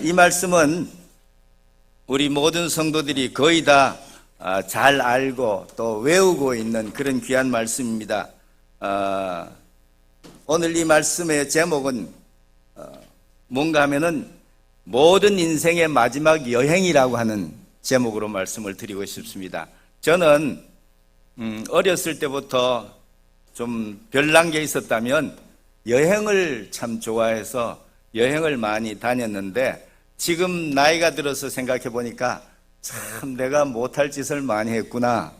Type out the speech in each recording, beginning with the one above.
이 말씀은 우리 모든 성도들이 거의 다 잘 알고 또 외우고 있는 그런 귀한 말씀입니다. 오늘 이 말씀의 제목은 뭔가 하면은 모든 인생의 마지막 여행이라고 하는 제목으로 말씀을 드리고 싶습니다. 저는 어렸을 때부터 좀 별난 게 있었다면 여행을 참 좋아해서 여행을 많이 다녔는데, 지금 나이가 들어서 생각해 보니까 참 내가 못할 짓을 많이 했구나.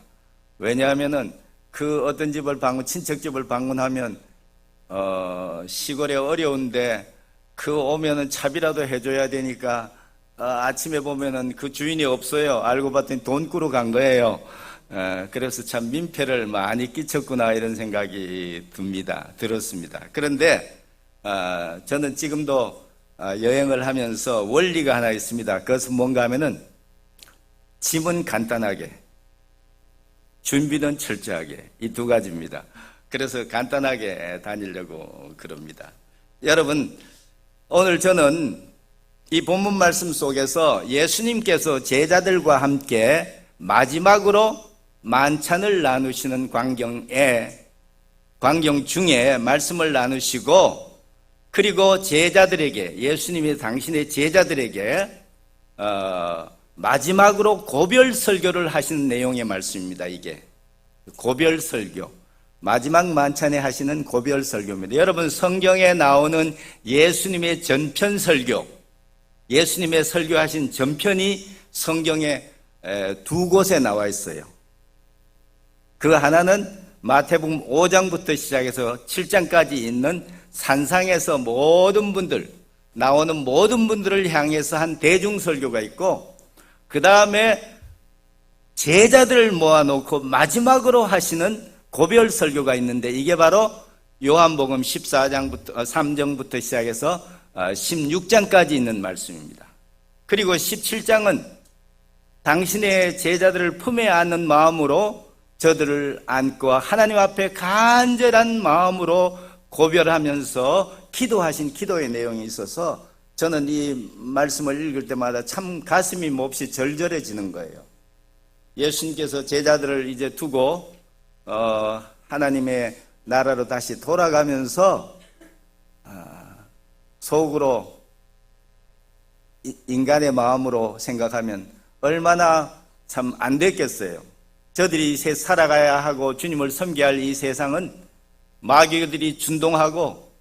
왜냐하면은 그 어떤 집을 친척 집을 방문하면 시골에 어려운데 그 오면은 차비라도 해줘야 되니까 아침에 보면은 그 주인이 없어요. 알고 봤더니 돈 꾸러 간 거예요. 그래서 참 민폐를 많이 끼쳤구나 이런 생각이 들었습니다. 그런데 저는 지금도 여행을 하면서 원리가 하나 있습니다. 그것은 뭔가 하면은 짐은 간단하게, 준비는 철저하게, 이 두 가지입니다. 그래서 간단하게 다니려고 그럽니다. 여러분, 오늘 저는 이 본문 말씀 속에서 예수님께서 제자들과 함께 마지막으로 만찬을 나누시는 광경 중에 말씀을 나누시고, 그리고 제자들에게, 예수님이 당신의 제자들에게 마지막으로 고별 설교를 하시는 내용의 말씀입니다. 이게 고별 설교, 마지막 만찬에 하시는 고별 설교입니다. 여러분, 성경에 나오는 예수님의 전편 설교, 예수님의 설교하신 전편이 성경에 두 곳에 나와 있어요. 그 하나는 마태복음 5장부터 시작해서 7장까지 있는 산상에서 나오는 모든 분들을 향해서 한 대중설교가 있고, 그 다음에 제자들을 모아놓고 마지막으로 하시는 고별 설교가 있는데, 이게 바로 요한복음 3장부터 시작해서 16장까지 있는 말씀입니다. 그리고 17장은 당신의 제자들을 품에 안는 마음으로 저들을 안고 하나님 앞에 간절한 마음으로 고별하면서 기도하신 기도의 내용이 있어서 저는 이 말씀을 읽을 때마다 참 가슴이 몹시 절절해지는 거예요. 예수님께서 제자들을 이제 두고 하나님의 나라로 다시 돌아가면서 속으로 인간의 마음으로 생각하면 얼마나 참 안 됐겠어요. 저들이 살아가야 하고 주님을 섬겨야 할 이 세상은 마귀들이 준동하고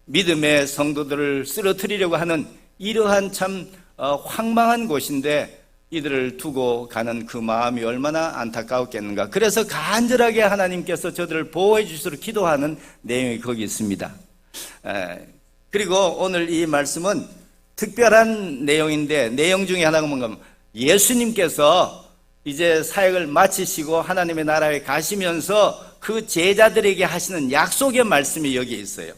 믿음의 성도들을 쓰러뜨리려고 하는 이러한 참 황망한 곳인데, 이들을 두고 가는 그 마음이 얼마나 안타까웠겠는가. 그래서 간절하게 하나님께서 저들을 보호해 주시도록 기도하는 내용이 거기 있습니다. 그리고 오늘 이 말씀은 특별한 내용인데, 내용 중에 하나가 뭔가 하면 예수님께서 이제 사역을 마치시고 하나님의 나라에 가시면서 그 제자들에게 하시는 약속의 말씀이 여기에 있어요.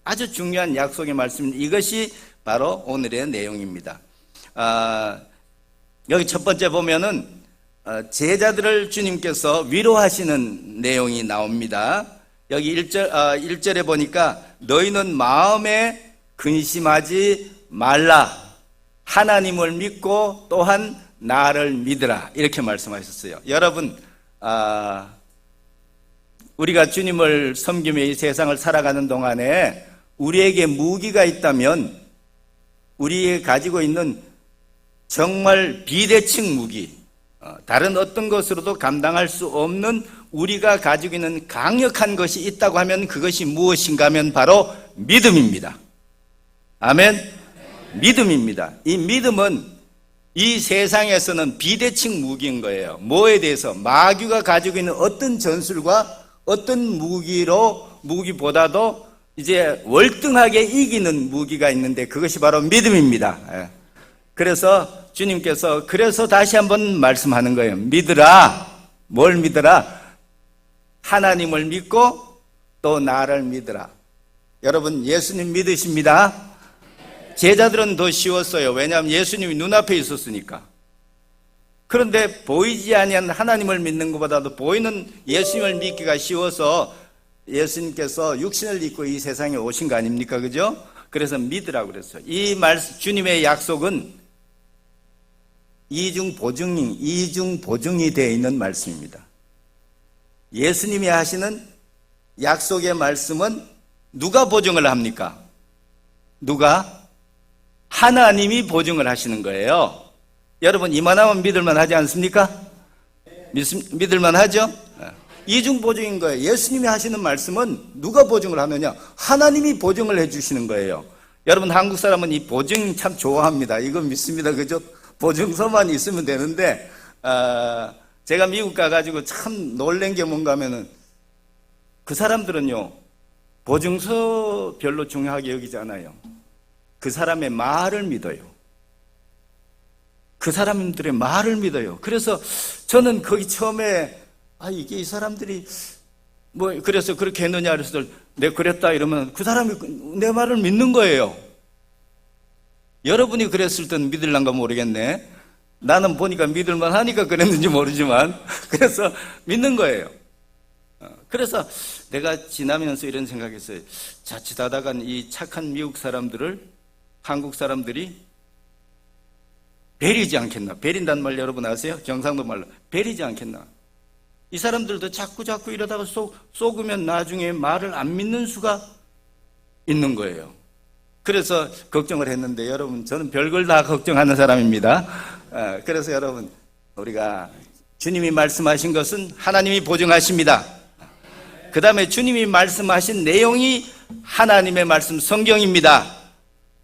아주 중요한 약속의 말씀, 이것이 바로 오늘의 내용입니다. 여기 첫 번째 보면은 제자들을 주님께서 위로하시는 내용이 나옵니다. 여기 1절에 보니까 너희는 마음에 근심하지 말라, 하나님을 믿고 또한 나를 믿으라, 이렇게 말씀하셨어요. 여러분, 우리가 주님을 섬기며 이 세상을 살아가는 동안에 우리에게 무기가 있다면 우리가 가지고 있는 정말 비대칭 무기, 다른 어떤 것으로도 감당할 수 없는 우리가 가지고 있는 강력한 것이 있다고 하면 그것이 무엇인가 하면 바로 믿음입니다. 아멘. 믿음입니다. 이 믿음은 이 세상에서는 비대칭 무기인 거예요. 뭐에 대해서? 마귀가 가지고 있는 어떤 전술과 어떤 무기보다도 이제 월등하게 이기는 무기가 있는데, 그것이 바로 믿음입니다. 그래서 주님께서 다시 한번 말씀하는 거예요. 믿으라. 뭘 믿으라? 하나님을 믿고 또 나를 믿으라. 여러분, 예수님 믿으십니다? 제자들은 더 쉬웠어요. 왜냐하면 예수님이 눈앞에 있었으니까. 그런데 보이지 아니한 하나님을 믿는 것보다도 보이는 예수님을 믿기가 쉬워서 예수님께서 육신을 입고 이 세상에 오신 거 아닙니까? 그죠? 그래서 믿으라고 그랬어요. 이 말씀, 주님의 약속은 이중 보증이 되어 있는 말씀입니다. 예수님이 하시는 약속의 말씀은 누가 보증을 합니까? 누가? 하나님이 보증을 하시는 거예요. 여러분, 이만하면 믿을만 하지 않습니까? 믿을만 하죠? 이중 보증인 거예요. 예수님이 하시는 말씀은 누가 보증을 하느냐? 하나님이 보증을 해주시는 거예요. 여러분, 한국 사람은 이 보증 참 좋아합니다. 이거 믿습니다. 그죠? 보증서만 있으면 되는데, 제가 미국 가가지고 참 놀란 게 뭔가 하면은, 그 사람들은요, 보증서 별로 중요하게 여기지 않아요. 그 사람의 말을 믿어요. 그 사람들의 말을 믿어요. 그래서 저는 거기 처음에, 이게 이 사람들이, 그래서 그렇게 했느냐, 그래서 내 그랬다 이러면 그 사람이 내 말을 믿는 거예요. 여러분이 그랬을 땐 믿을란가 모르겠네. 나는 보니까 믿을만 하니까 그랬는지 모르지만, 그래서 믿는 거예요. 그래서 내가 지나면서 이런 생각했어요. 자칫하다간 이 착한 미국 사람들을 한국 사람들이 베리지 않겠나. 베린다는 말 여러분 아세요? 경상도 말로. 베리지 않겠나. 이 사람들도 자꾸 이러다가 속으면 나중에 말을 안 믿는 수가 있는 거예요. 그래서 걱정을 했는데, 여러분, 저는 별걸 다 걱정하는 사람입니다. 그래서 여러분, 우리가 주님이 말씀하신 것은 하나님이 보증하십니다. 그 다음에 주님이 말씀하신 내용이 하나님의 말씀 성경입니다.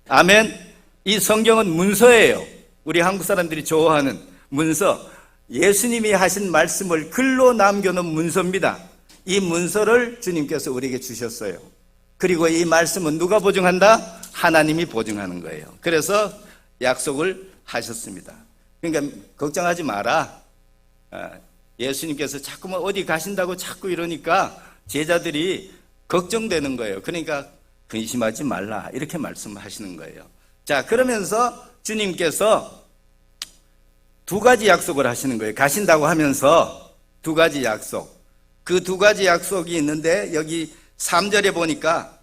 아멘. 이 성경은 문서예요. 우리 한국 사람들이 좋아하는 문서. 예수님이 하신 말씀을 글로 남겨놓은 문서입니다. 이 문서를 주님께서 우리에게 주셨어요. 그리고 이 말씀은 누가 보증한다? 하나님이 보증하는 거예요. 그래서 약속을 하셨습니다. 그러니까 걱정하지 마라. 예수님께서 자꾸만 어디 가신다고 자꾸 이러니까 제자들이 걱정되는 거예요. 그러니까 근심하지 말라, 이렇게 말씀하시는 거예요. 자, 그러면서 주님께서 두 가지 약속을 하시는 거예요. 가신다고 하면서 두 가지 약속. 그 두 가지 약속이 있는데, 여기 3절에 보니까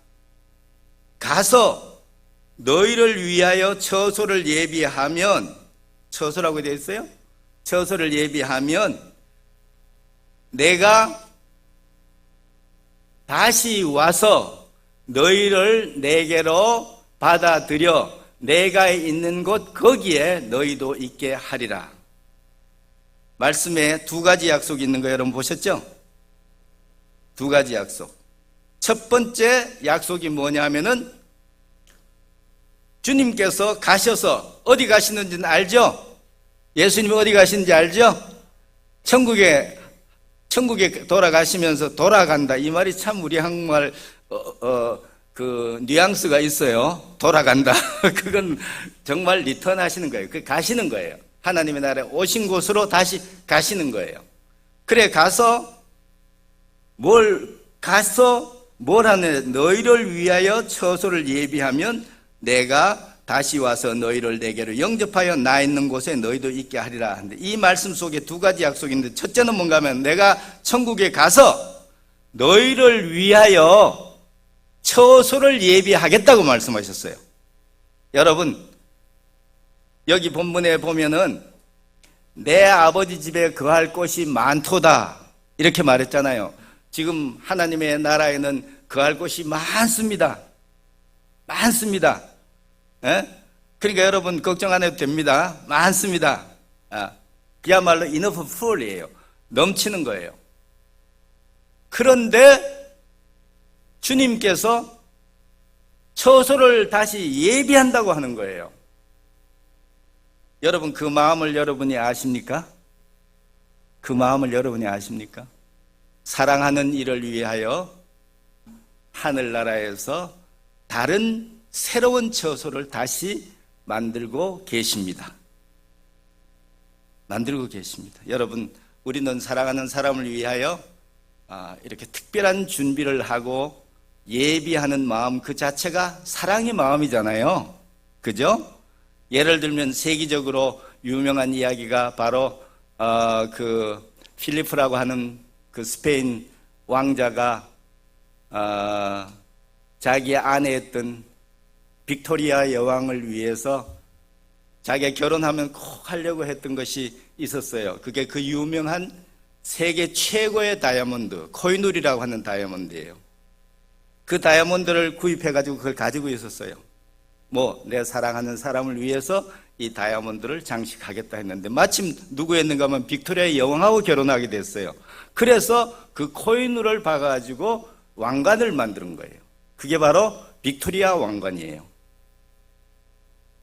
가서 너희를 위하여 처소를 예비하면, 처소라고 되어 있어요? 처소를 예비하면 내가 다시 와서 너희를 내게로 받아들여 내가 있는 곳 거기에 너희도 있게 하리라. 말씀에 두 가지 약속이 있는 거 여러분 보셨죠? 두 가지 약속. 첫 번째 약속이 뭐냐 하면은 주님께서 가셔서 어디 가시는지는 알죠? 예수님이 어디 가시는지 알죠? 천국에 돌아가시면서 돌아간다. 이 말이 참 우리 한국말 그 뉘앙스가 있어요. 돌아간다. 그건 정말 리턴 하시는 거예요. 그 가시는 거예요. 하나님의 나라에 오신 곳으로 다시 가시는 거예요. 그래 가서 뭘 하네? 너희를 위하여 처소를 예비하면 내가 다시 와서 너희를 내게로 영접하여 나 있는 곳에 너희도 있게 하리라 하는데, 이 말씀 속에 두 가지 약속인데, 첫째는 뭔가 하면 내가 천국에 가서 너희를 위하여 처소를 예비하겠다고 말씀하셨어요. 여러분, 여기 본문에 보면은 내 아버지 집에 거할 곳이 많도다 이렇게 말했잖아요. 지금 하나님의 나라에는 거할 곳이 많습니다. 많습니다. 예? 그러니까 여러분 걱정 안 해도 됩니다. 많습니다. 그야말로 enough full이에요. 넘치는 거예요. 그런데 주님께서 처소를 다시 예비한다고 하는 거예요. 여러분 그 마음을 여러분이 아십니까? 그 마음을 여러분이 아십니까? 사랑하는 이를 위하여 하늘나라에서 다른 새로운 처소를 다시 만들고 계십니다. 만들고 계십니다. 여러분, 우리는 사랑하는 사람을 위하여 이렇게 특별한 준비를 하고 예비하는 마음 그 자체가 사랑의 마음이잖아요. 그죠? 예를 들면 세계적으로 유명한 이야기가 바로 그 필리프라고 하는 그 스페인 왕자가 자기 아내였던 빅토리아 여왕을 위해서 자기가 결혼하면 꼭 하려고 했던 것이 있었어요. 그게 그 유명한 세계 최고의 다이아몬드, 코인룰이라고 하는 다이아몬드예요. 그 다이아몬드를 구입해가지고 그걸 가지고 있었어요. 내 사랑하는 사람을 위해서 이 다이아몬드를 장식하겠다 했는데 마침 누구였는가 하면 빅토리아 여왕하고 결혼하게 됐어요. 그래서 그 코인룰을 봐가지고 왕관을 만드는 거예요. 그게 바로 빅토리아 왕관이에요.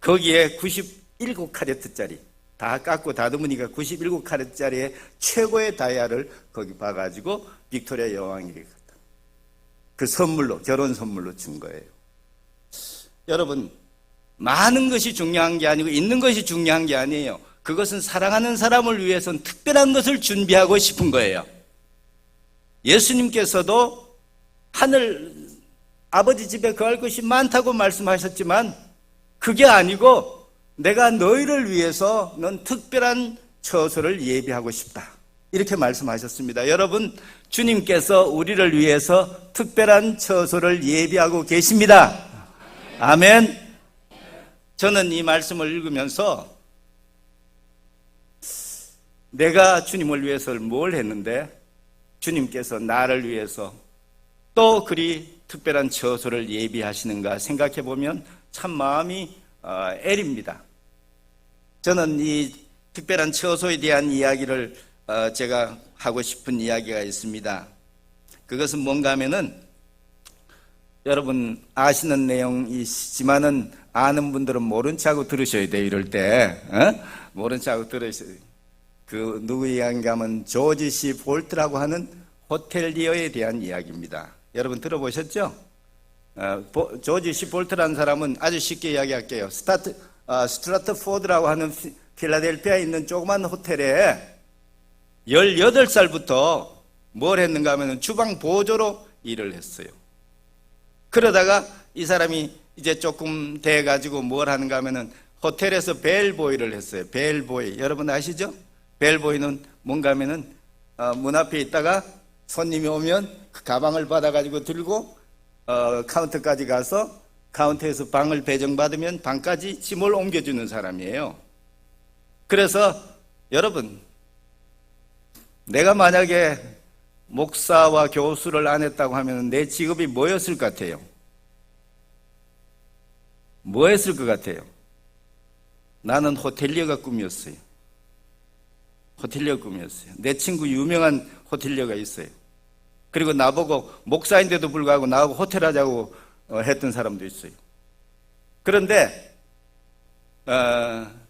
거기에 97카레트짜리 다 깎고 다듬으니까 97카레트짜리의 최고의 다이아를 거기 봐가지고 빅토리아 여왕에게 그 선물로, 결혼 선물로 준 거예요. 여러분, 많은 것이 중요한 게 아니고 있는 것이 중요한 게 아니에요. 그것은 사랑하는 사람을 위해서는 특별한 것을 준비하고 싶은 거예요. 예수님께서도 하늘 아버지 집에 거할 것이 많다고 말씀하셨지만 그게 아니고 내가 너희를 위해서 넌 특별한 처소를 예비하고 싶다, 이렇게 말씀하셨습니다. 여러분, 주님께서 우리를 위해서 특별한 처소를 예비하고 계십니다. 아멘. 저는 이 말씀을 읽으면서 내가 주님을 위해서 뭘 했는데 주님께서 나를 위해서 또 그리 특별한 처소를 예비하시는가 생각해 보면 참 마음이 애립니다. 저는 이 특별한 처소에 대한 이야기를 제가 하고 싶은 이야기가 있습니다. 그것은 뭔가 하면은 여러분 아시는 내용이시지만은 아는 분들은 모른 척하고 들으셔야 돼요. 이럴 때 모른 척하고 들으셔야 돼요. 그 누구 이야기인가 하면 조지 씨 볼트라고 하는 호텔리어에 대한 이야기입니다. 여러분 들어보셨죠? 조지 씨 볼트라는 사람은 아주 쉽게 이야기할게요. 스트라트포드라고 하는 필라델피아에 있는 조그만 호텔에 18살부터 뭘 했는가 하면 주방 보조로 일을 했어요. 그러다가 이 사람이 이제 조금 돼가지고 뭘 하는가 하면은 호텔에서 벨보이를 했어요. 벨보이. 여러분 아시죠? 벨보이는 뭔가 하면은 문 앞에 있다가 손님이 오면 그 가방을 받아가지고 들고 카운터까지 가서 카운터에서 방을 배정받으면 방까지 짐을 옮겨주는 사람이에요. 그래서 여러분, 내가 만약에 목사와 교수를 안 했다고 하면 내 직업이 뭐였을 것 같아요? 뭐 했을 것 같아요? 나는 호텔리어가 꿈이었어요. 호텔리어 꿈이었어요. 내 친구 유명한 호텔리어가 있어요. 그리고 나보고 목사인데도 불구하고 나하고 호텔 하자고 했던 사람도 있어요. 그런데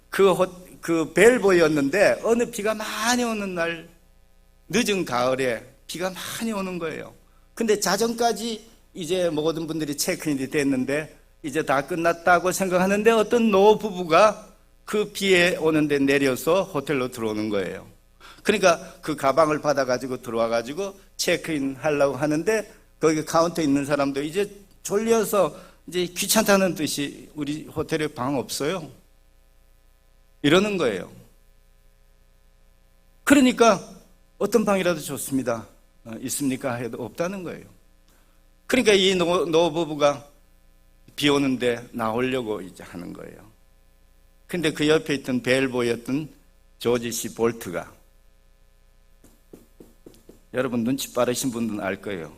그 벨보이였는데 어느 비가 많이 오는 날 늦은 가을에 비가 많이 오는 거예요. 근데 자정까지 이제 모든 분들이 체크인이 됐는데 이제 다 끝났다고 생각하는데 어떤 노부부가 그 비에 오는데 내려서 호텔로 들어오는 거예요. 그러니까 그 가방을 받아가지고 들어와가지고 체크인 하려고 하는데 거기 카운터에 있는 사람도 이제 졸려서 이제 귀찮다는 듯이 우리 호텔에 방 없어요, 이러는 거예요. 그러니까 어떤 방이라도 좋습니다. 있습니까? 해도 없다는 거예요. 그러니까 이 노부부가 비 오는데 나오려고 이제 하는 거예요. 근데 그 옆에 있던 벨보이였던 조지 씨 볼트가, 여러분 눈치 빠르신 분들은 알 거예요.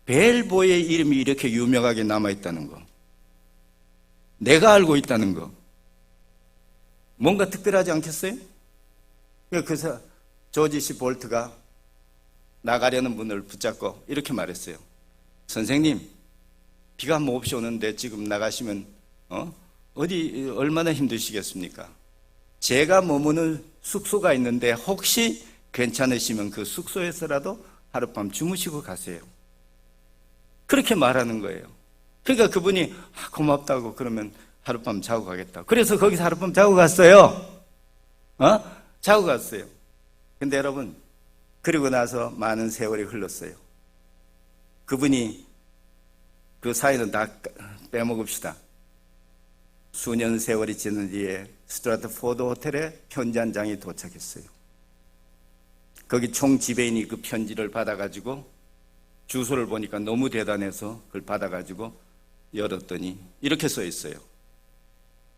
벨보이의 이름이 이렇게 유명하게 남아있다는 거, 내가 알고 있다는 거, 뭔가 특별하지 않겠어요? 그래서 조지 씨 볼트가 나가려는 분을 붙잡고 이렇게 말했어요. 선생님, 비가 몹시 오는데 지금 나가시면 어디 얼마나 힘드시겠습니까? 제가 머무는 숙소가 있는데 혹시 괜찮으시면 그 숙소에서라도 하룻밤 주무시고 가세요. 그렇게 말하는 거예요. 그러니까 그분이 고맙다고 그러면 하룻밤 자고 가겠다. 그래서 거기서 하룻밤 자고 갔어요. 자고 갔어요. 근데 여러분, 그리고 나서 많은 세월이 흘렀어요. 그분이, 그 사이는 다 빼먹읍시다. 수년 세월이 지난 뒤에 스트라트포드 호텔에 편지 한 장이 도착했어요. 거기 총 지배인이 그 편지를 받아가지고 주소를 보니까 너무 대단해서 그걸 받아가지고 열었더니 이렇게 써 있어요.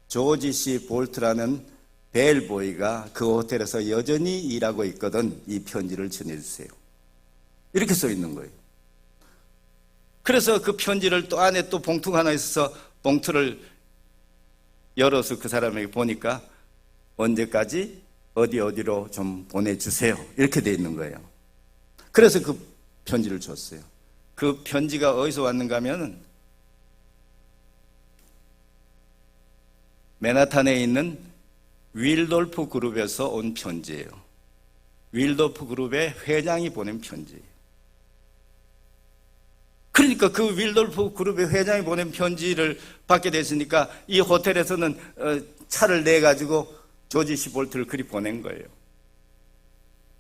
조지 씨 볼트라는 벨보이가 그 호텔에서 여전히 일하고 있거든 이 편지를 전해주세요. 이렇게 써 있는 거예요. 그래서 그 편지를 또 안에 또 봉투가 하나 있어서 봉투를 열어서 그 사람에게 보니까 언제까지 어디로 좀 보내주세요. 이렇게 돼 있는 거예요. 그래서 그 편지를 줬어요. 그 편지가 어디서 왔는가 하면은 맨하탄에 있는 윌돌프 그룹에서 온 편지예요. 윌돌프 그룹의 회장이 보낸 편지예요. 그러니까 그 윌돌프 그룹의 회장이 보낸 편지를 받게 됐으니까 이 호텔에서는 차를 내가지고 조지 씨 볼트를 그리 보낸 거예요.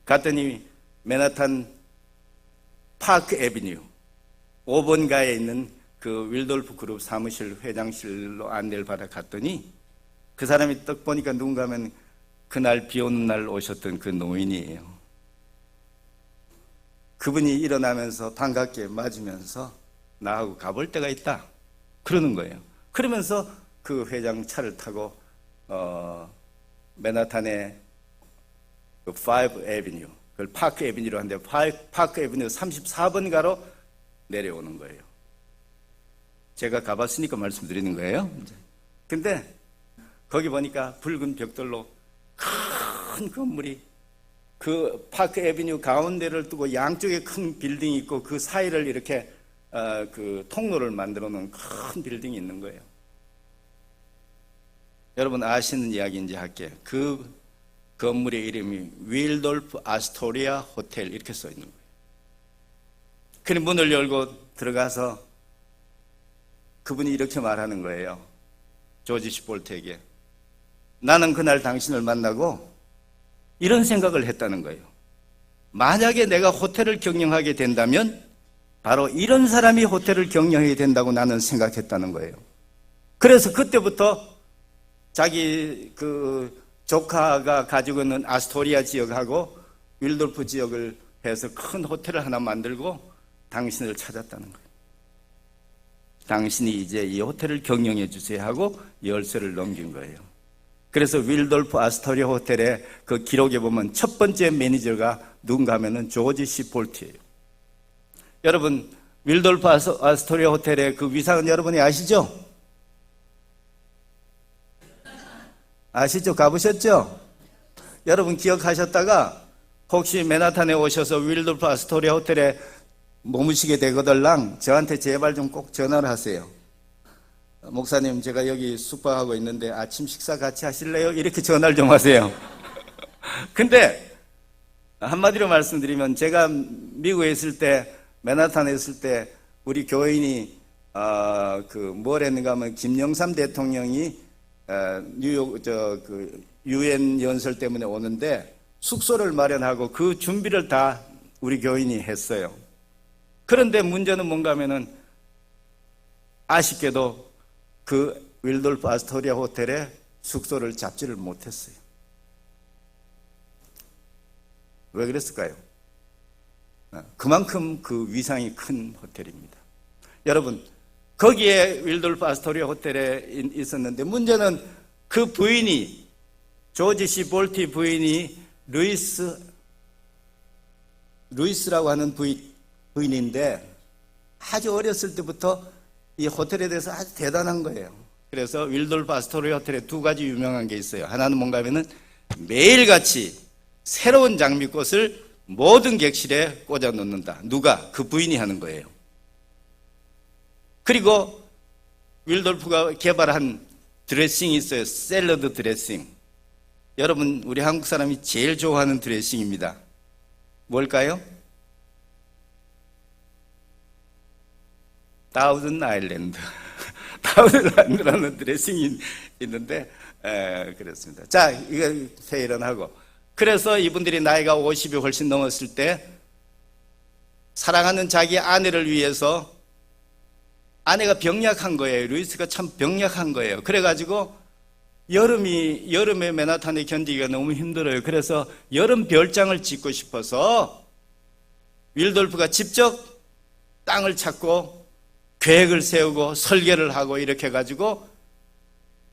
갔더니 맨하탄 파크 애비뉴 5번가에 있는 그 윌돌프 그룹 사무실 회장실로 안내를 받아 갔더니 그 사람이 딱 보니까 누군가 하면 그날 비 오는 날 오셨던 그 노인이에요. 그분이 일어나면서 반갑게 맞으면서 나하고 가볼 때가 있다 그러는 거예요. 그러면서 그 회장 차를 타고 맨하탄의 그 5 애비뉴 그걸 파크 애비뉴로 하는데 파크 애비뉴 34번가로 내려오는 거예요. 제가 가봤으니까 말씀드리는 거예요. 근데 거기 보니까 붉은 벽돌로 큰 건물이 그 파크 애비뉴 가운데를 두고 양쪽에 큰 빌딩이 있고 그 사이를 이렇게 그 통로를 만들어 놓은 큰 빌딩이 있는 거예요. 여러분 아시는 이야기인지 할게요. 그 건물의 이름이 윌돌프 아스토리아 호텔 이렇게 써 있는 거예요. 그래 문을 열고 들어가서 그분이 이렇게 말하는 거예요. 조지 씨 볼트에게 나는 그날 당신을 만나고 이런 생각을 했다는 거예요. 만약에 내가 호텔을 경영하게 된다면 바로 이런 사람이 호텔을 경영해야 된다고 나는 생각했다는 거예요. 그래서 그때부터 자기 그 조카가 가지고 있는 아스토리아 지역하고 윌돌프 지역을 해서 큰 호텔을 하나 만들고 당신을 찾았다는 거예요. 당신이 이제 이 호텔을 경영해 주세요 하고 열쇠를 넘긴 거예요. 그래서 윌돌프 아스토리아 호텔의 그 기록에 보면 첫 번째 매니저가 누군가 하면은 조지 씨 볼트예요. 여러분 윌돌프 아스토리아 호텔의 그 위상은 여러분이 아시죠? 아시죠? 가보셨죠? 여러분 기억하셨다가 혹시 맨하탄에 오셔서 윌돌프 아스토리아 호텔에 머무시게 되거들랑 저한테 제발 좀 꼭 전화를 하세요. 목사님 제가 여기 숙박하고 있는데 아침 식사 같이 하실래요? 이렇게 전화를 좀 하세요. 근데 한마디로 말씀드리면 제가 미국에 있을 때 맨하탄에 있을 때 우리 교인이 뭘 했는가 하면 김영삼 대통령이 뉴욕 그 유엔 연설 때문에 오는데 숙소를 마련하고 그 준비를 다 우리 교인이 했어요. 그런데 문제는 뭔가 하면은 아쉽게도 그 윌돌프 아스토리아 호텔에 숙소를 잡지를 못했어요. 왜 그랬을까요? 그만큼 그 위상이 큰 호텔입니다. 여러분 거기에 윌돌프 아스토리아 호텔에 있었는데 문제는 그 부인이 조지 씨 볼트 부인이 루이스라고 하는 부인인데 아주 어렸을 때부터 이 호텔에 대해서 아주 대단한 거예요. 그래서 윌돌프 아스토리아 호텔에 두 가지 유명한 게 있어요. 하나는 뭔가 하면은 매일같이 새로운 장미꽃을 모든 객실에 꽂아 놓는다. 누가? 그 부인이 하는 거예요. 그리고 윌돌프가 개발한 드레싱이 있어요. 샐러드 드레싱. 여러분 우리 한국 사람이 제일 좋아하는 드레싱입니다. 뭘까요? 다우든 아일랜드. 다우든 아일랜드라는 드레싱이 있는데 그렇습니다. 자, 이거 회의를 하고 그래서 이분들이 나이가 50이 훨씬 넘었을 때 사랑하는 자기 아내를 위해서 아내가 병약한 거예요. 루이스가 참 병약한 거예요. 그래가지고 여름에 맨하탄에 견디기가 너무 힘들어요. 그래서 여름 별장을 짓고 싶어서 윌돌프가 직접 땅을 찾고 계획을 세우고 설계를 하고 이렇게 해가지고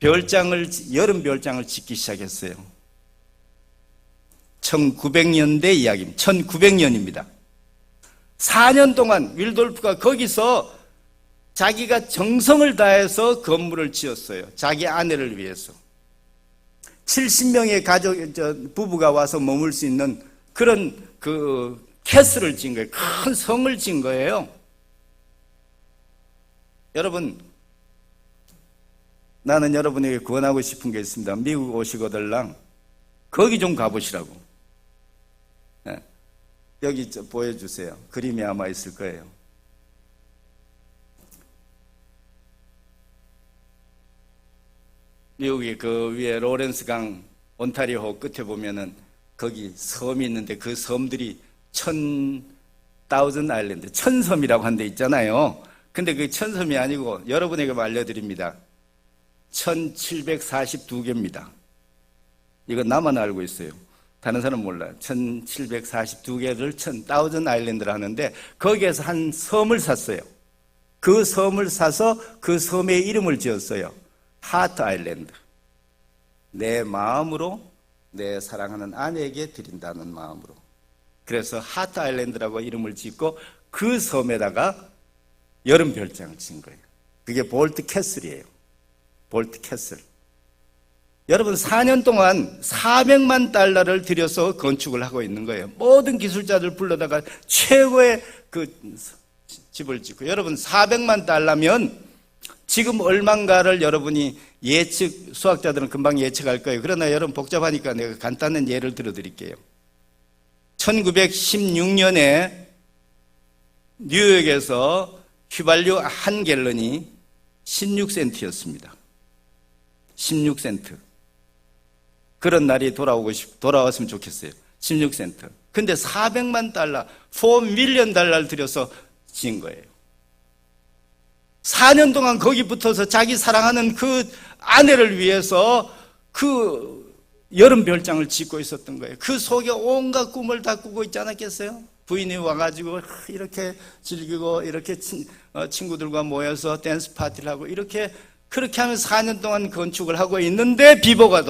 여름 별장을 짓기 시작했어요. 1900년대 이야기입니다. 1900년입니다. 4년 동안 윌돌프가 거기서 자기가 정성을 다해서 건물을 지었어요. 자기 아내를 위해서. 70명의 부부가 와서 머물 수 있는 그런 캐슬을 지은 거예요. 큰 성을 지은 거예요. 여러분, 나는 여러분에게 권하고 싶은 게 있습니다. 미국 오시거들랑 거기 좀 가보시라고. 네. 여기 보여주세요. 그림이 아마 있을 거예요. 미국의 그 위에 로렌스 강 온타리오 끝에 보면은 거기 섬이 있는데 그 섬들이 1000 아일랜드, 1000섬이라고 한 데 있잖아요. 근데 그 1000섬이 아니고 여러분에게 알려드립니다. 1742개입니다. 이건 나만 알고 있어요. 다른 사람은 몰라요. 1742개를 1000 아일랜드를 하는데 거기에서 한 섬을 샀어요. 그 섬을 사서 그 섬의 이름을 지었어요. 하트 아일랜드. 내 마음으로 내 사랑하는 아내에게 드린다는 마음으로. 그래서 하트 아일랜드라고 이름을 짓고 그 섬에다가 여름 별장을 지은 거예요. 그게 볼트 캐슬이에요. 볼트 캐슬. 여러분 4년 동안 400만 달러를 들여서 건축을 하고 있는 거예요. 모든 기술자들 불러다가 최고의 그 집을 짓고. 여러분 400만 달러면 지금 얼마인가를 여러분이 수학자들은 금방 예측할 거예요. 그러나 여러분 복잡하니까 내가 간단한 예를 들어드릴게요. 1916년에 뉴욕에서 휘발유 한 갤런이 16센트였습니다. 16센트. 그런 날이 돌아왔으면 좋겠어요. 16센트. 근데 400만 달러, 4밀리언 달러를 들여서 지은 거예요. 4년 동안 거기 붙어서 자기 사랑하는 그 아내를 위해서 그 여름 별장을 짓고 있었던 거예요. 그 속에 온갖 꿈을 다 꾸고 있지 않았겠어요? 부인이 와가지고 이렇게 즐기고 이렇게 친구들과 모여서 댄스 파티를 하고 그렇게 하면서 4년 동안 건축을 하고 있는데 비보가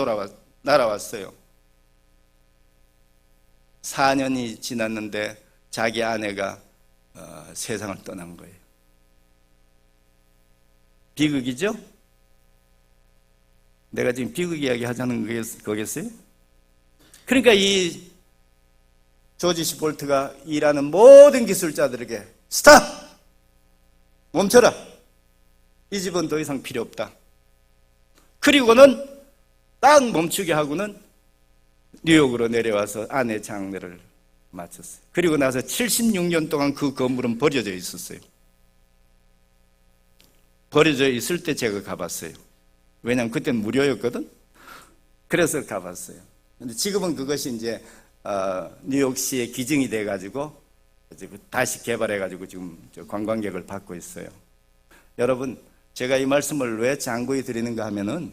날아왔어요. 4년이 지났는데 자기 아내가 세상을 떠난 거예요. 비극이죠? 내가 지금 비극 이야기 하자는 거겠어요? 그러니까 이 조지 시 볼트가 일하는 모든 기술자들에게 스탑! 멈춰라! 이 집은 더 이상 필요 없다. 그리고는 딱 멈추게 하고는 뉴욕으로 내려와서 아내 장례를 마쳤어요. 그리고 나서 76년 동안 그 건물은 버려져 있었어요. 버려져 있을 때 제가 가봤어요. 왜냐하면 그때는 무료였거든. 그래서 가봤어요. 근데 지금은 그것이 이제 뉴욕시의 기증이 돼가지고 다시 개발해가지고 지금 관광객을 받고 있어요. 여러분, 제가 이 말씀을 왜 장구히 드리는가 하면은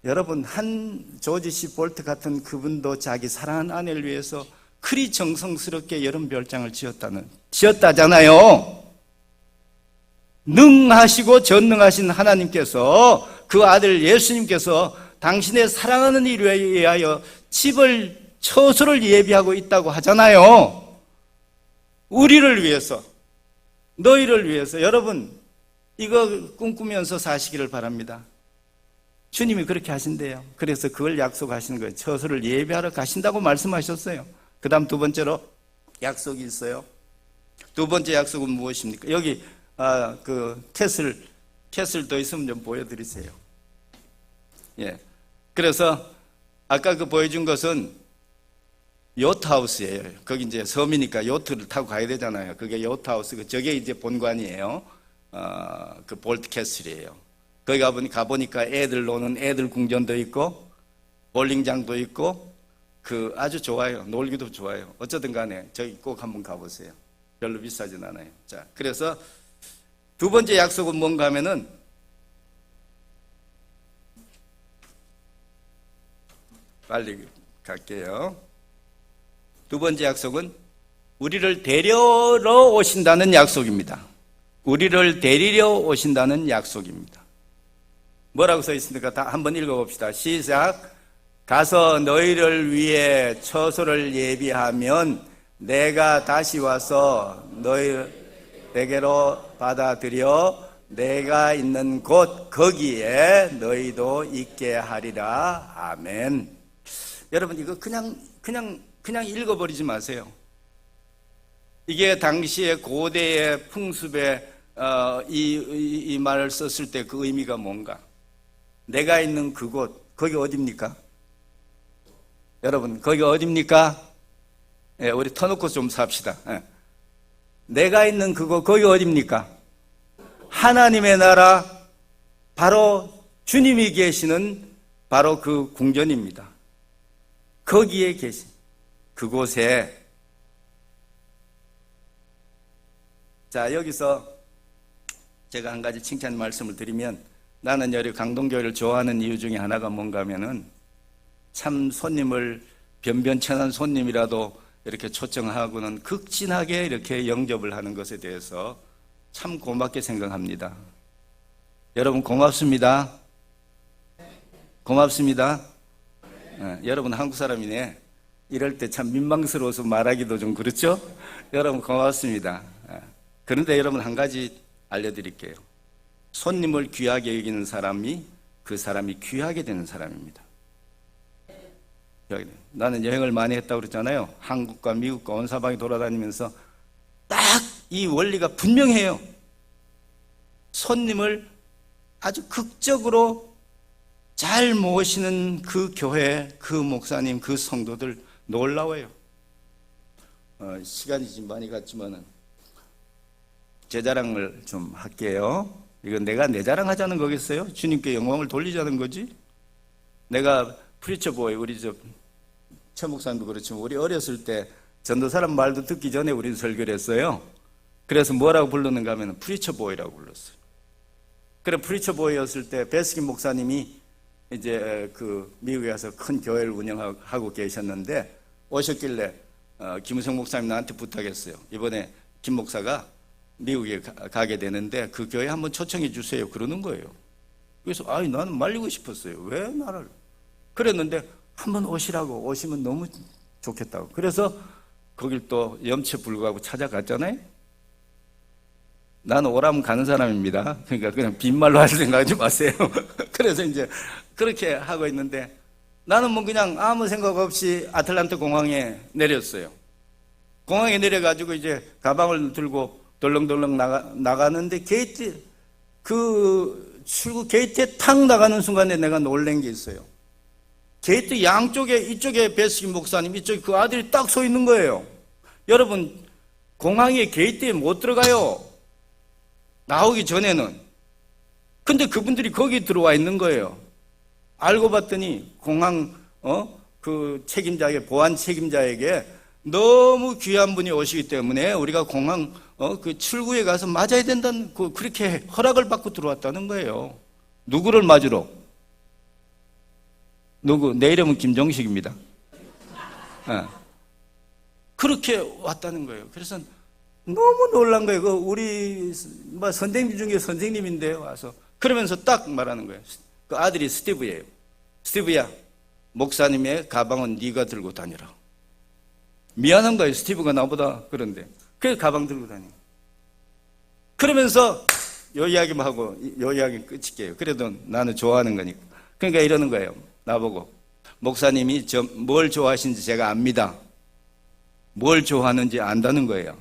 여러분, 한 조지 시 볼트 같은 그분도 자기 사랑하는 아내를 위해서 그리 정성스럽게 여름 별장을 지었다잖아요. 능하시고 전능하신 하나님께서 그 아들 예수님께서 당신의 사랑하는 일에 의하여 처소를 예비하고 있다고 하잖아요. 우리를 위해서, 너희를 위해서. 여러분, 이거 꿈꾸면서 사시기를 바랍니다. 주님이 그렇게 하신대요. 그래서 그걸 약속하시는 거예요. 처소를 예비하러 가신다고 말씀하셨어요. 그 다음 두 번째로 약속이 있어요. 두 번째 약속은 무엇입니까? 여기 그 캐슬 더 있으면 좀 보여드리세요. 예. 그래서 아까 그 보여준 것은 요트하우스예요. 거기 이제 섬이니까 요트를 타고 가야 되잖아요. 그게 요트하우스, 저게 이제 본관이에요. 그 볼트 캐슬이에요. 거기 가보니까 애들 노는 애들 궁전도 있고, 볼링장도 있고, 아주 좋아요. 놀기도 좋아요. 어쩌든 간에 저기 꼭 한번 가보세요. 별로 비싸진 않아요. 자, 그래서 두 번째 약속은 뭔가 하면은, 빨리 갈게요. 두 번째 약속은 우리를 데려러 오신다는 약속입니다. 우리를 데리러 오신다는 약속입니다. 뭐라고 써 있습니까? 다 한번 읽어봅시다. 시작. 가서 너희를 위해 처소를 예비하면 내가 다시 와서 너희에게로 받아들여 내가 있는 곳 거기에 너희도 있게 하리라. 아멘. 여러분 이거 그냥 읽어버리지 마세요. 이게 당시의 고대의 풍습에 이 말을 썼을 때 그 의미가 뭔가? 내가 있는 그곳, 거기 어딥니까? 여러분, 거기 어딥니까? 예, 우리 터놓고 좀 삽시다. 예. 내가 있는 그곳, 거기 어딥니까? 하나님의 나라, 바로 주님이 계시는 바로 그 궁전입니다. 거기에 계신 그곳에 자, 여기서 제가 한 가지 칭찬 말씀을 드리면 나는 여기 강동교회를 좋아하는 이유 중에 하나가 뭔가 하면은 참 손님을 변변천한 손님이라도 이렇게 초청하고는 극진하게 이렇게 영접을 하는 것에 대해서 참 고맙게 생각합니다. 여러분 고맙습니다. 고맙습니다. 여러분 한국 사람이네. 이럴 때 참 민망스러워서 말하기도 좀 그렇죠? 여러분 고맙습니다. 그런데 여러분 한 가지 알려드릴게요. 손님을 귀하게 여기는 사람이 그 사람이 귀하게 되는 사람입니다. 나는 여행을 많이 했다고 그랬잖아요. 한국과 미국과 온 사방에 돌아다니면서 딱 이 원리가 분명해요. 손님을 아주 극적으로 잘 모시는 그 교회, 그 목사님, 그 성도들 놀라워요. 시간이 좀 많이 갔지만은 제 자랑을 좀 할게요. 이건 내가 내 자랑하자는 거겠어요? 주님께 영광을 돌리자는 거지? 내가 프리처보이, 우리 최 목사님도 그렇지만 우리 어렸을 때 전도사람 말도 듣기 전에 우리는 설교를 했어요. 그래서 뭐라고 불렀는가 하면 프리처보이라고 불렀어요. 그래 프리처보이였을 때 베스킨 목사님이 이제 그 미국에 가서 큰 교회를 운영하고 계셨는데 오셨길래 김우성 목사님 나한테 부탁했어요. 이번에 김 목사가 미국에 가게 되는데 그 교회 한번 초청해 주세요. 그러는 거예요. 그래서 나는 말리고 싶었어요. 왜 나를? 그랬는데 한번 오시라고, 오시면 너무 좋겠다고. 그래서 거길 또 염치 불구하고 찾아갔잖아요. 나는 오라면 가는 사람입니다. 그러니까 그냥 빈말로 할 생각하지 마세요. 그래서 이제 그렇게 하고 있는데 나는 뭐 그냥 아무 생각 없이 아틀란타 공항에 내렸어요. 공항에 내려가지고 이제 가방을 들고 덜렁덜렁 나가는데 게이트, 그 출구 게이트에 탁 나가는 순간에 내가 놀란 게 있어요. 게이트 양쪽에, 이쪽에 베스킨 목사님, 이쪽에 그 아들이 딱 서 있는 거예요. 여러분, 공항에 게이트에 못 들어가요. 나오기 전에는. 근데 그분들이 거기 들어와 있는 거예요. 알고 봤더니 공항, 그 책임자에게, 보안 책임자에게 너무 귀한 분이 오시기 때문에 우리가 공항, 그 출구에 가서 맞아야 된다는, 그렇게 허락을 받고 들어왔다는 거예요. 누구를 맞으러? 누구? 내 이름은 김정식입니다. 그렇게 왔다는 거예요. 그래서 너무 놀란 거예요. 우리 선생님 중에 선생님인데 와서 그러면서 딱 말하는 거예요. 그 아들이 스티브예요. 스티브야, 목사님의 가방은 네가 들고 다니라. 미안한 거예요. 스티브가 나보다 그런데. 그래서 가방 들고 다니고. 그러면서 요 이야기만 하고 요 이야기 끝일게요. 그래도 나는 좋아하는 거니까. 그러니까 이러는 거예요. 나보고 목사님이 뭘 좋아하시는지 제가 압니다. 뭘 좋아하는지 안다는 거예요.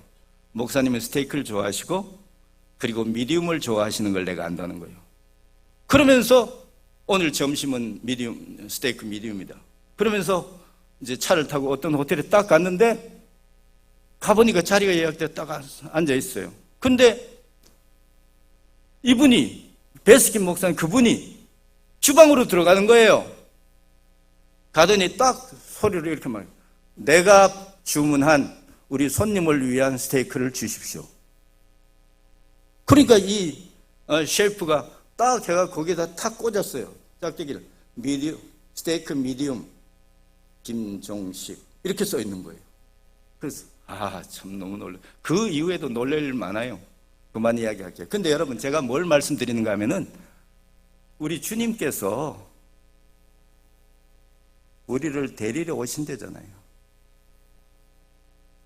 목사님은 스테이크를 좋아하시고 그리고 미디움을 좋아하시는 걸 내가 안다는 거예요. 그러면서 오늘 점심은 스테이크 미디움이다. 그러면서 이제 차를 타고 어떤 호텔에 딱 갔는데 가보니까 자리가 예약돼 딱 앉아 있어요. 근데 이분이 베스킨 목사님 그분이 주방으로 들어가는 거예요. 가더니 딱 소리를 이렇게 말해요. 내가 주문한 우리 손님을 위한 스테이크를 주십시오. 그러니까 이 셰프가 딱 제가 거기다 탁 꽂았어요. 짝대기를. 스테이크 미디움 김종식 이렇게 써 있는 거예요. 그래서 참 너무 놀래. 그 이후에도 놀랄 일 많아요. 그만 이야기할게요. 근데 여러분, 제가 뭘 말씀드리는가 하면은 우리 주님께서 우리를 데리러 오신대잖아요.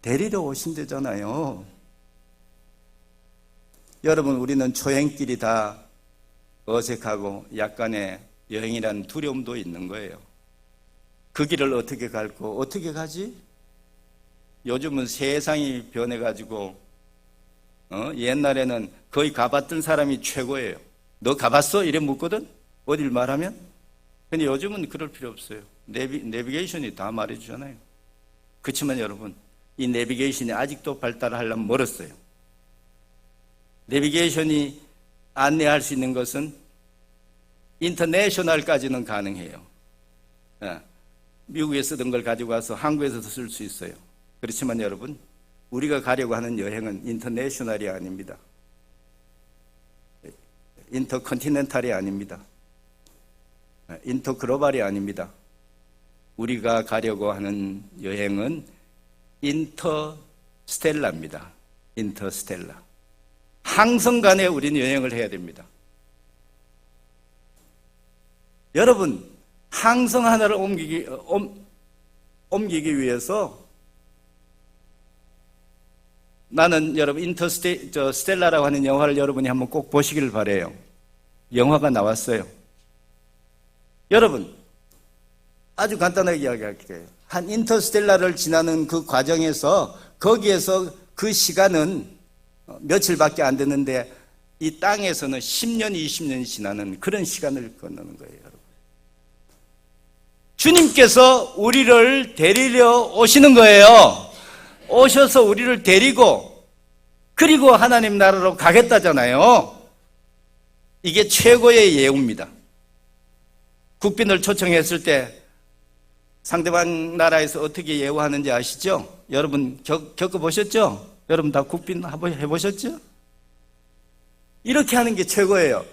데리러 오신대잖아요. 여러분, 우리는 초행길이 다 어색하고 약간의 여행이라는 두려움도 있는 거예요. 그 길을 어떻게 갈고 어떻게 가지? 요즘은 세상이 변해가지고 옛날에는 거의 가봤던 사람이 최고예요. 너 가봤어? 이래 묻거든? 어딜 말하면? 근데 요즘은 그럴 필요 없어요. 내비게이션이 다 말해주잖아요. 그렇지만 여러분, 이 내비게이션이 아직도 발달하려면 멀었어요. 내비게이션이 안내할 수 있는 것은 인터내셔널까지는 가능해요. 미국에 쓰던 걸 가지고 와서 한국에서도 쓸 수 있어요. 그렇지만 여러분, 우리가 가려고 하는 여행은 인터내셔널이 아닙니다. 인터컨티넨탈이 아닙니다. 인터글로벌이 아닙니다. 우리가 가려고 하는 여행은 인터스텔라입니다. 인터스텔라. 항성간에 우리는 여행을 해야 됩니다. 여러분, 항성 하나를 옮기기 위해서 나는 여러분 스텔라라고 하는 영화를 여러분이 한번 꼭 보시길 바라요. 영화가 나왔어요. 여러분, 아주 간단하게 이야기할게요. 한 인터스텔라를 지나는 그 과정에서 거기에서 그 시간은 며칠밖에 안 되는데 이 땅에서는 10년, 20년이 지나는 그런 시간을 건너는 거예요, 여러분. 주님께서 우리를 데리러 오시는 거예요. 오셔서 우리를 데리고 그리고 하나님 나라로 가겠다잖아요. 이게 최고의 예우입니다. 국빈을 초청했을 때 상대방 나라에서 어떻게 예우하는지 아시죠? 여러분 겪어보셨죠? 여러분 다 국빈 해보셨죠? 이렇게 하는 게 최고예요.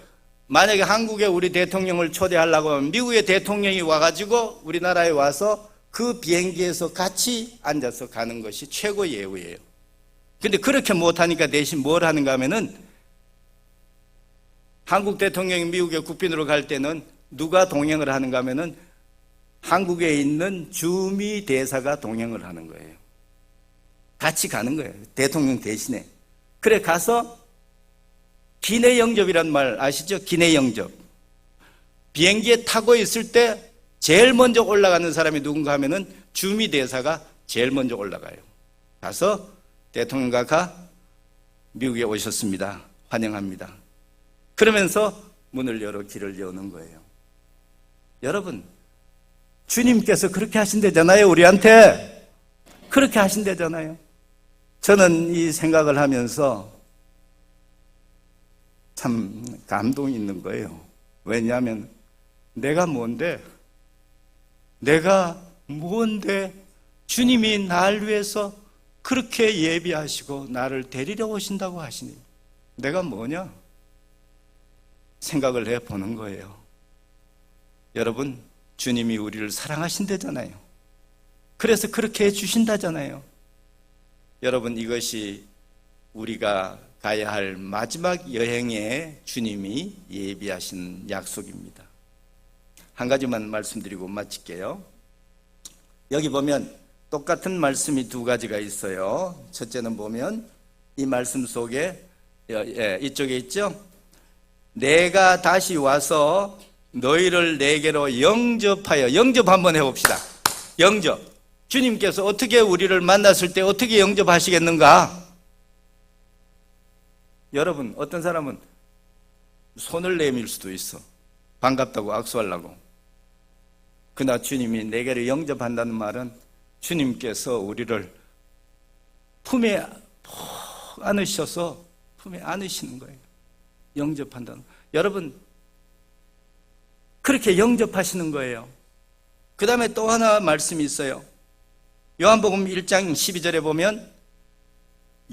만약에 한국에 우리 대통령을 초대하려고 하면 미국의 대통령이 와가지고 우리나라에 와서 그 비행기에서 같이 앉아서 가는 것이 최고 예우예요. 근데 그렇게 못하니까 대신 뭘 하는가 하면은 한국 대통령이 미국에 국빈으로 갈 때는 누가 동행을 하는가 하면은 한국에 있는 주미 대사가 동행을 하는 거예요. 같이 가는 거예요. 대통령 대신에. 그래 가서 기내 영접이란 말 아시죠? 기내 영접. 비행기에 타고 있을 때 제일 먼저 올라가는 사람이 누군가 하면은 주미 대사가 제일 먼저 올라가요. 가서 대통령과 미국에 오셨습니다. 환영합니다. 그러면서 문을 열어 길을 여는 거예요. 여러분, 주님께서 그렇게 하신대잖아요. 우리한테 그렇게 하신대잖아요. 저는 이 생각을 하면서 참 감동이 있는 거예요. 왜냐하면 내가 뭔데 주님이 날 위해서 그렇게 예비하시고 나를 데리러 오신다고 하시니 내가 뭐냐? 생각을 해보는 거예요. 여러분, 주님이 우리를 사랑하신다잖아요. 그래서 그렇게 해주신다잖아요. 여러분, 이것이 우리가 가야 할 마지막 여행에 주님이 예비하신 약속입니다. 한 가지만 말씀드리고 마칠게요. 여기 보면 똑같은 말씀이 두 가지가 있어요. 첫째는 보면 이 말씀 속에 이쪽에 있죠. 내가 다시 와서 너희를 내게로 영접하여, 영접 한번 해봅시다. 영접. 주님께서 어떻게 우리를 만났을 때 어떻게 영접하시겠는가? 여러분, 어떤 사람은 손을 내밀 수도 있어. 반갑다고 악수하려고. 그러나 주님이 내게를 영접한다는 말은 주님께서 우리를 품에 푹 안으셔서 품에 안으시는 거예요. 영접한다는. 여러분, 그렇게 영접하시는 거예요. 그 다음에 또 하나 말씀이 있어요. 요한복음 1장 12절에 보면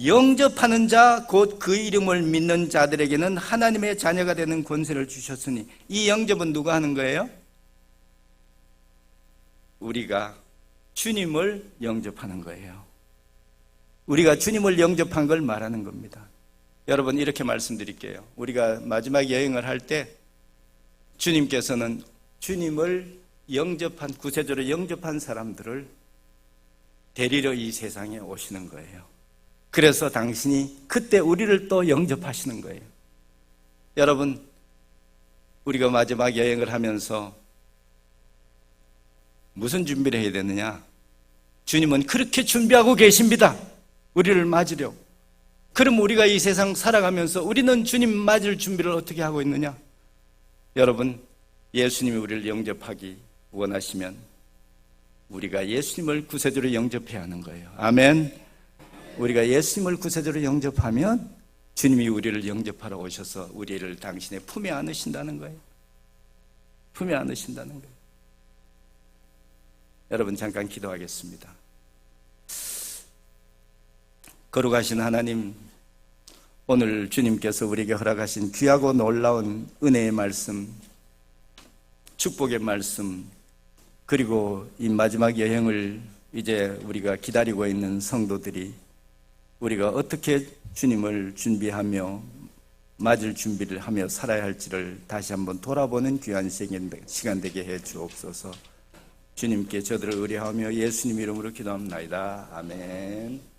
영접하는 자 곧 그 이름을 믿는 자들에게는 하나님의 자녀가 되는 권세를 주셨으니, 이 영접은 누가 하는 거예요? 우리가 주님을 영접하는 거예요. 우리가 주님을 영접한 걸 말하는 겁니다. 여러분 이렇게 말씀드릴게요. 우리가 마지막 여행을 할 때 주님께서는 주님을 영접한, 구세주로 영접한 사람들을 데리러 이 세상에 오시는 거예요. 그래서 당신이 그때 우리를 또 영접하시는 거예요. 여러분, 우리가 마지막 여행을 하면서 무슨 준비를 해야 되느냐? 주님은 그렇게 준비하고 계십니다. 우리를 맞으려고. 그럼 우리가 이 세상 살아가면서 우리는 주님 맞을 준비를 어떻게 하고 있느냐? 여러분, 예수님이 우리를 영접하기 원하시면 우리가 예수님을 구세주로 영접해야 하는 거예요. 아멘. 우리가 예수님을 구세주로 영접하면 주님이 우리를 영접하러 오셔서 우리를 당신의 품에 안으신다는 거예요. 품에 안으신다는 거예요. 여러분 잠깐 기도하겠습니다. 거룩하신 하나님, 오늘 주님께서 우리에게 허락하신 귀하고 놀라운 은혜의 말씀, 축복의 말씀, 그리고 이 마지막 여행을 이제 우리가 기다리고 있는 성도들이 우리가 어떻게 주님을 준비하며 맞을 준비를 하며 살아야 할지를 다시 한번 돌아보는 귀한 시간 되게 해 주옵소서. 주님께 저들을 의뢰하며 예수님 이름으로 기도합니다. 아멘.